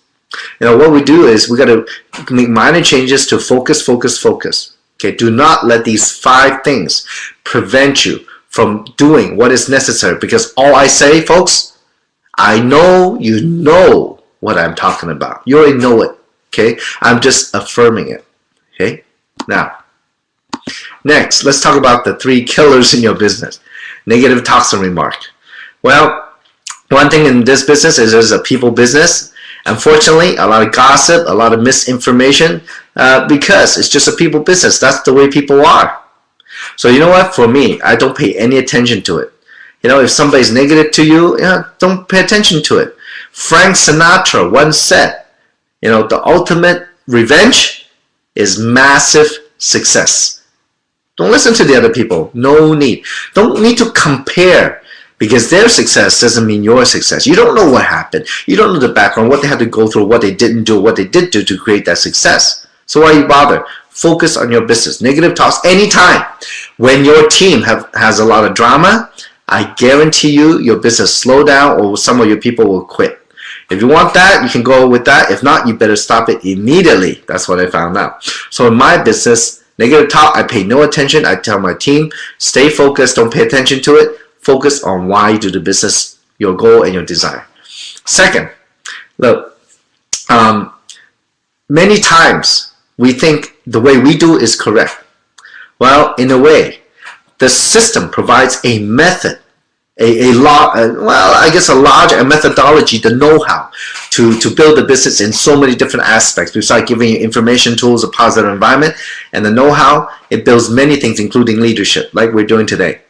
Speaker 1: What we do is we got to make minor changes to focus, focus, focus. Okay, do not let these 5 things prevent you from doing what is necessary, because all I say, folks, I know you know what I'm talking about. You already know it. Okay, I'm just affirming it. Okay, now, next, let's talk about the 3 killers in your business. Negative talks and remark. Well, one thing in this business is it's a people business. Unfortunately, a lot of gossip, a lot of misinformation, because it's just a people business. That's the way people are. So you know what? For me, I don't pay any attention to it. If somebody's negative to you, don't pay attention to it. Frank Sinatra once said, the ultimate revenge is massive success. Don't listen to the other people. No need. Don't need to compare, because their success doesn't mean your success. You don't know what happened. You don't know the background, what they had to go through, what they didn't do, what they did do to create that success. So why you bother? Focus on your business. Negative talks anytime. When your team has a lot of drama, I guarantee you your business slow down, or some of your people will quit. If you want that, you can go with that. If not, you better stop it immediately. That's what I found out. So in my business, negative talk, I pay no attention. I tell my team, stay focused, don't pay attention to it. Focus on why you do the business, your goal and your desire. Second, look, many times we think the way we do is correct. Well, in a way, the system provides a method, a large methodology, the know-how to build a business in so many different aspects. Besides giving you information, tools, a positive environment, and the know-how, it builds many things, including leadership, like we're doing today.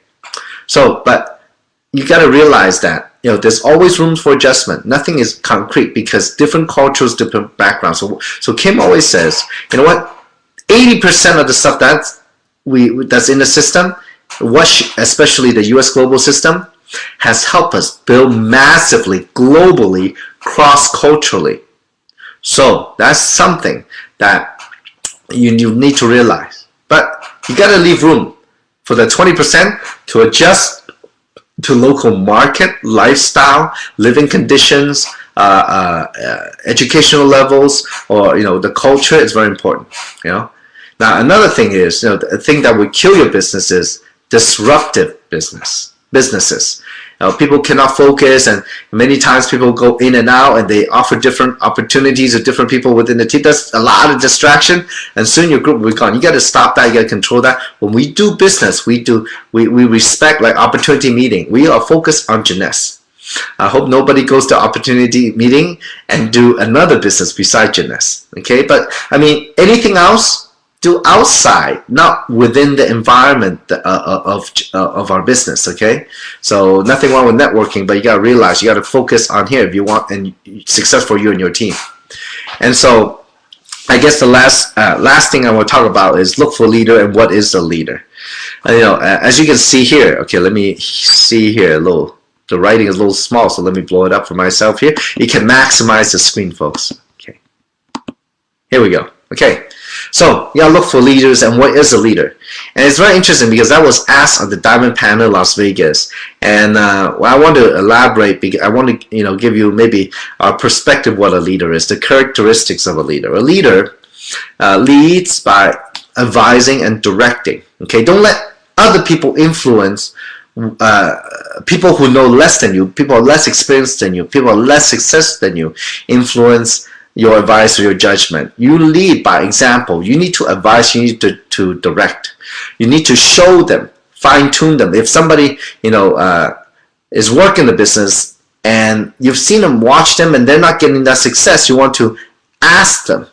Speaker 1: So, but you got to realize that there's always room for adjustment. Nothing is concrete, because different cultures, different backgrounds. So Kim always says, you know what? 80% of the stuff that's in the system, especially the U.S. global system, has helped us build massively, globally, cross-culturally. So that's something that you need to realize. But you got to leave room for the 20% to adjust to local market, lifestyle, living conditions, educational levels, or the culture is very important. Now another thing is, the thing that would kill your business is disruptive businesses. People cannot focus, and many times people go in and out, and they offer different opportunities to different people within the team. That's a lot of distraction, and soon your group will be gone. You got to stop that. You got to control that. When we do business, we respect, like opportunity meeting. We are focused on Jeunesse. I hope nobody goes to opportunity meeting and do another business besides Jeunesse. Okay, but I mean, anything else, do outside, not within the environment of our business. Okay, so nothing wrong with networking, but you got to realize you got to focus on here if you want and success for you and your team. And so I guess the last thing I want to talk about is look for a leader and what is a leader. As you can see here, okay, let me see here a little. The writing is a little small, so let me blow it up for myself here. You can maximize the screen, folks. Okay, here we go. Okay, so you gotta look for leaders and what is a leader. And it's very interesting because I was asked on the Diamond Panel Las Vegas, and I want to elaborate. Because I want to give you maybe a perspective what a leader is, the characteristics of a leader. A leader leads by advising and directing. Okay, don't let other people influence people who know less than you, people are less experienced than you, people are less success than you, influence your advice or your judgment. You lead by example. You need to advise, you need to direct. You need to show them, fine-tune them. If somebody, is working the business and you've seen them, watch them, and they're not getting that success, you want to ask them,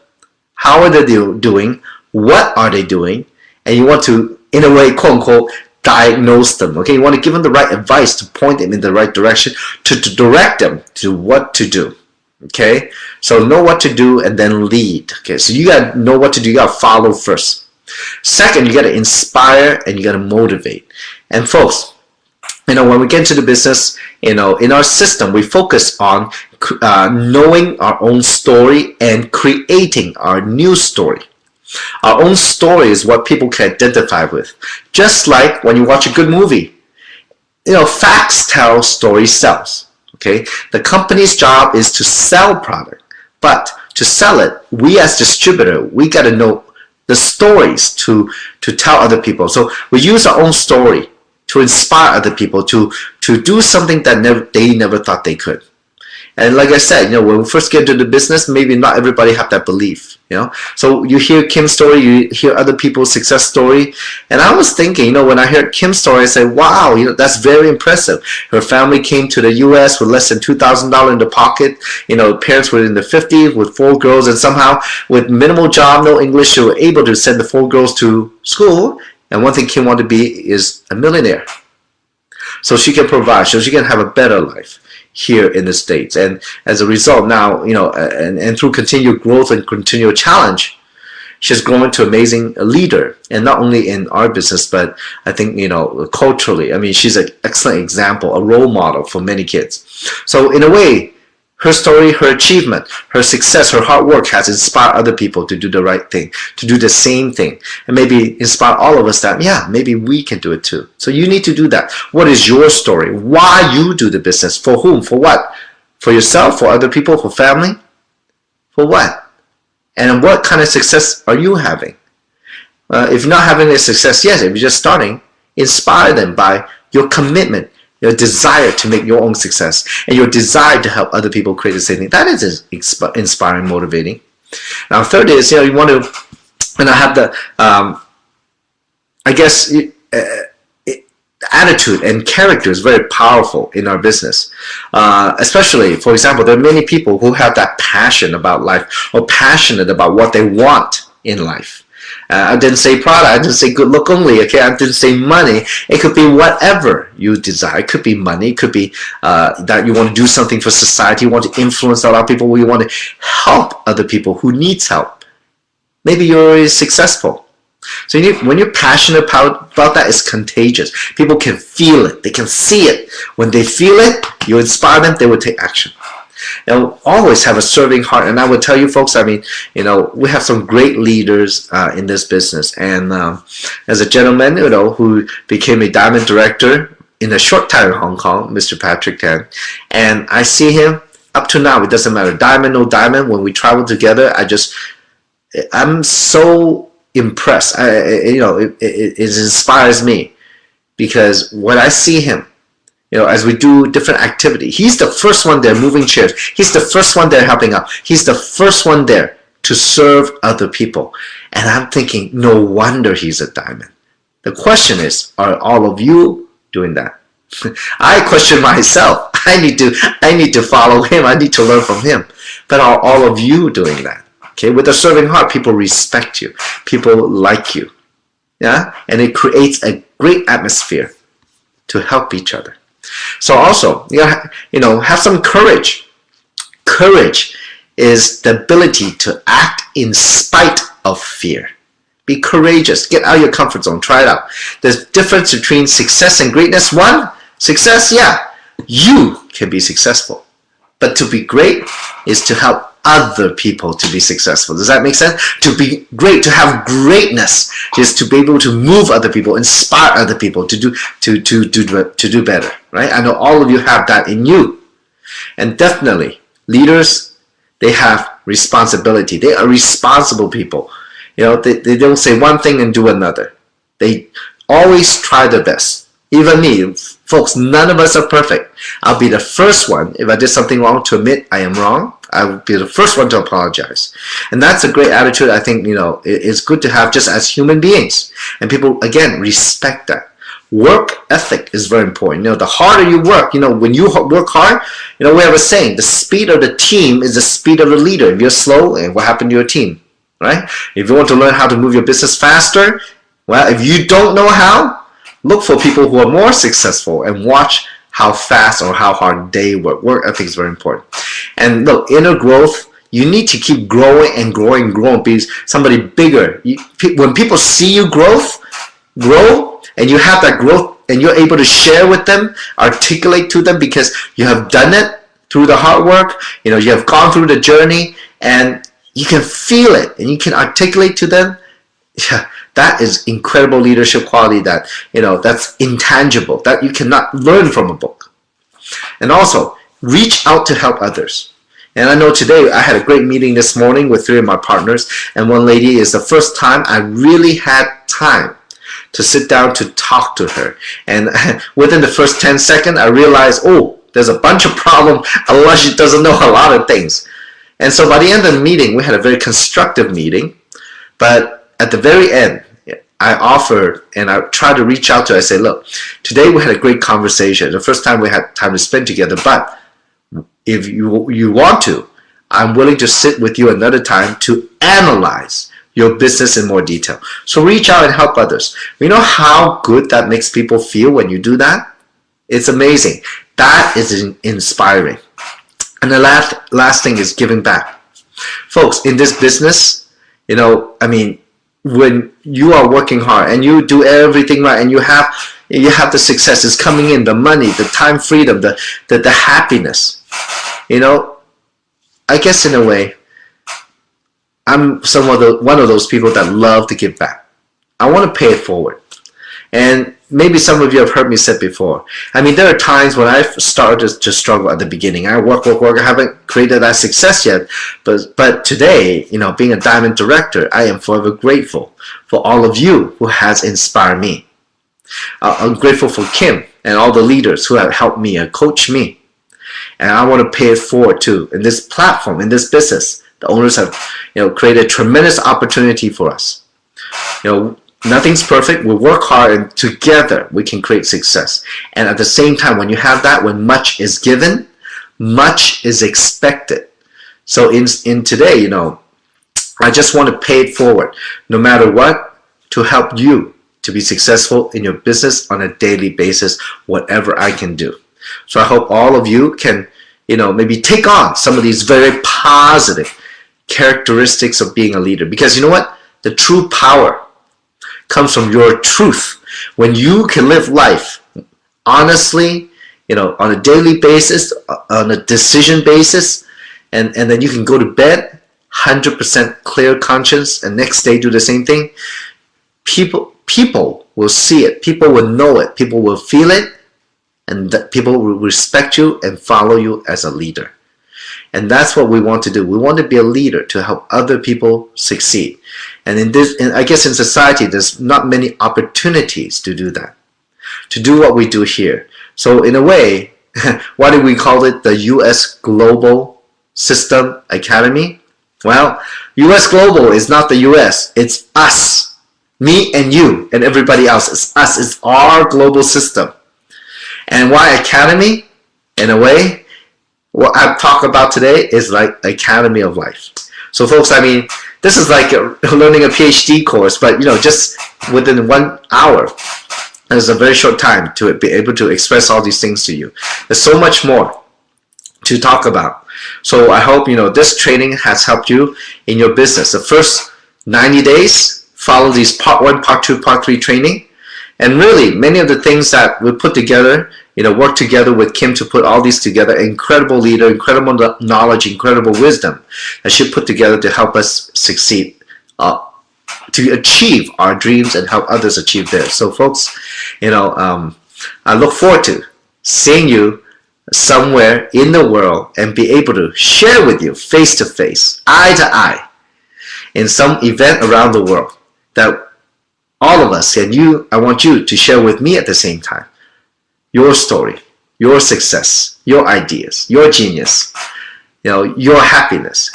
Speaker 1: how are they doing? What are they doing? And you want to, in a way, quote-unquote, diagnose them. Okay, you want to give them the right advice to point them in the right direction, to direct them to what to do. Okay, so know what to do and then lead. Okay, so you got to know what to do. You got to follow first. Second, you got to inspire and you got to motivate. And folks, when we get into the business, in our system, we focus on knowing our own story and creating our new story. Our own story is what people can identify with. Just like when you watch a good movie, facts tell, story sells. Okay, the company's job is to sell product, but to sell it, we as distributor, we got to know the stories to tell other people. So we use our own story to inspire other people to do something that they never thought they could. And like I said, when we first get into the business, maybe not everybody have that belief, So you hear Kim's story, you hear other people's success story. And I was thinking, when I heard Kim's story, I said, wow, that's very impressive. Her family came to the U.S. with less than $2,000 in the pocket. Parents were in the 50s with 4 girls, and somehow with minimal job, no English, they were able to send the 4 girls to school. And one thing Kim wanted to be is a millionaire. So she can provide, so she can have a better life here in the States. And as a result now, and through continued growth and continual challenge, she's grown into an amazing leader. And not only in our business, but I think, culturally, I mean, she's an excellent example, a role model for many kids. So in a way, her story, her achievement, her success, her hard work has inspired other people to do the right thing, to do the same thing, and maybe inspire all of us that, yeah, maybe we can do it too. So you need to do that. What is your story? Why you do the business? For whom? For what? For yourself? For other people? For family? For what? And what kind of success are you having? If you're not having a success yet, if you're just starting, inspire them by your commitment, your desire to make your own success, and your desire to help other people create the same thing. That is inspiring, motivating. Now, third is, you want to, have the, attitude and character is very powerful in our business. Especially, for example, there are many people who have that passion about life, or passionate about what they want in life. I didn't say product, I didn't say good look only, okay? I didn't say money. It could be whatever you desire. It could be money, it could be that you want to do something for society, you want to influence a lot of people, you want to help other people who needs help. Maybe you're already successful. So when you're passionate about that, it's contagious. People can feel it, they can see it. When they feel it, you inspire them, they will take action. Always have a serving heart. And I would tell you folks, I mean, we have some great leaders in this business. And as a gentleman, who became a diamond director in a short time in Hong Kong, Mr. Patrick Tan, and I see him up to now, it doesn't matter, diamond, no diamond, when we travel together, I'm so impressed. It inspires me, because when I see him, as we do different activity, he's the first one there moving chairs. He's the first one there helping out. He's the first one there to serve other people. And I'm thinking, no wonder he's a diamond. The question is, are all of you doing that? I question myself. I need to follow him. I need to learn from him. But are all of you doing that? Okay, with a serving heart, people respect you. People like you. Yeah? And it creates a great atmosphere to help each other. So also, have some courage. Courage is the ability to act in spite of fear. Be courageous. Get out of your comfort zone. Try it out. There's difference between success and greatness. One, success, yeah, you can be successful. But to be great is to help other people to be successful. Does that make sense? To be great, to have greatness, is to be able to move other people, inspire other people to do better. Right? I know all of you have that in you. And definitely, leaders, they have responsibility. They are responsible people. They don't say one thing and do another. They always try their best. Even me, folks, none of us are perfect. I'll be the first one, if I did something wrong, to admit I am wrong. I will be the first one to apologize. And that's a great attitude. I think, it's good to have just as human beings. And people, again, respect that. Work ethic is very important. The harder you work, when you work hard, we have a saying, the speed of the team is the speed of the leader. If you're slow, and what happened to your team, right? If you want to learn how to move your business faster, well, if you don't know how, look for people who are more successful and watch how fast or how hard they work. Work ethic is very important. And look, inner growth, you need to keep growing and growing and growing. Be somebody bigger. When people see you grow, and you have that growth, and you're able to share with them, articulate to them, because you have done it through the hard work, you have gone through the journey, and you can feel it, and you can articulate to them, yeah, That is incredible leadership quality that, that's intangible, that you cannot learn from a book. And also, reach out to help others. And I know today I had a great meeting this morning with 3 of my partners, and one lady is the first time I really had time to sit down to talk to her. And within the first 10 seconds, I realized, oh, there's a bunch of problems, otherwise she doesn't know a lot of things. And so by the end of the meeting, we had a very constructive meeting. But at the very end, I offered and I tried to reach out to her. I said, look, today we had a great conversation. The first time we had time to spend together. But if you want to, I'm willing to sit with you another time to analyze your business in more detail. So reach out and help others. You know how good that makes people feel when you do that? It's amazing. That is inspiring. And the last thing is giving back. Folks, in this business, when you are working hard and you do everything right and you have the success is coming in, the money, the time freedom, the happiness, I guess in a way, I'm one of those people that love to give back. I want to pay it forward. And maybe some of you have heard me say before. There are times when I've started to struggle at the beginning. I work. I haven't created that success yet. But today, being a diamond director, I am forever grateful for all of you who has inspired me. I'm grateful for Kim and all the leaders who have helped me and coached me. And I want to pay it forward too. In this platform, in this business, the owners have created tremendous opportunity for us. Nothing's perfect. We work hard and together we can create success. And at the same time, when you have that, when much is given, much is expected. So in today, I just want to pay it forward, no matter what, to help you to be successful in your business on a daily basis, whatever I can do. So I hope all of you can, maybe take on some of these very positive characteristics of being a leader. Because you know what? The true power comes from your truth. When you can live life honestly, on a daily basis, on a decision basis, and then you can go to bed 100% clear conscience and next day do the same thing, people will see it, people will know it, people will feel it, and that people will respect you and follow you as a leader. And that's what we want to do. We want to be a leader to help other people succeed. And I guess in society, there's not many opportunities to do that, to do what we do here. So in a way, why do we call it the U.S. Global System Academy? Well, U.S. Global is not the U.S. It's us, me and you and everybody else. It's us. It's our global system. And why Academy? In a way, what I've talked about today is like Academy of Life. So folks, this is like learning a PhD course, but just within 1 hour. It's a very short time to be able to express all these things to you. There's so much more to talk about. So I hope this training has helped you in your business. The first 90 days, follow these part 1, part 2, part 3 training. And really, many of the things that we put together, work together with Kim to put all these together. Incredible leader, incredible knowledge, incredible wisdom that she put together to help us succeed, to achieve our dreams and help others achieve theirs. So folks, I look forward to seeing you somewhere in the world and be able to share with you face to face, eye to eye, in some event around the world that all of us and you, I want you to share with me at the same time. Your story, your success, your ideas, your genius, your happiness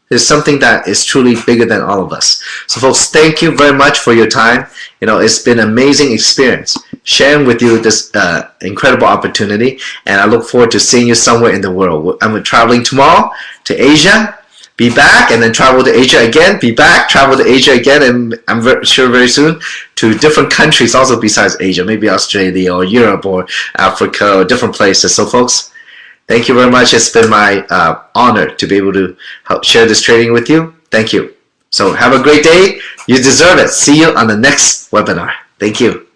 Speaker 1: is something that is truly bigger than all of us. So folks, thank you very much for your time. It's been an amazing experience sharing with you this incredible opportunity, and I look forward to seeing you somewhere in the world. I'm traveling tomorrow to Asia, be back, and then travel to Asia again, be back, travel to Asia again, and I'm sure very soon to different countries also besides Asia, maybe Australia or Europe or Africa or different places. So folks, thank you very much. It's been my honor to be able to help share this training with you. Thank you. So have a great day. You deserve it. See you on the next webinar. Thank you.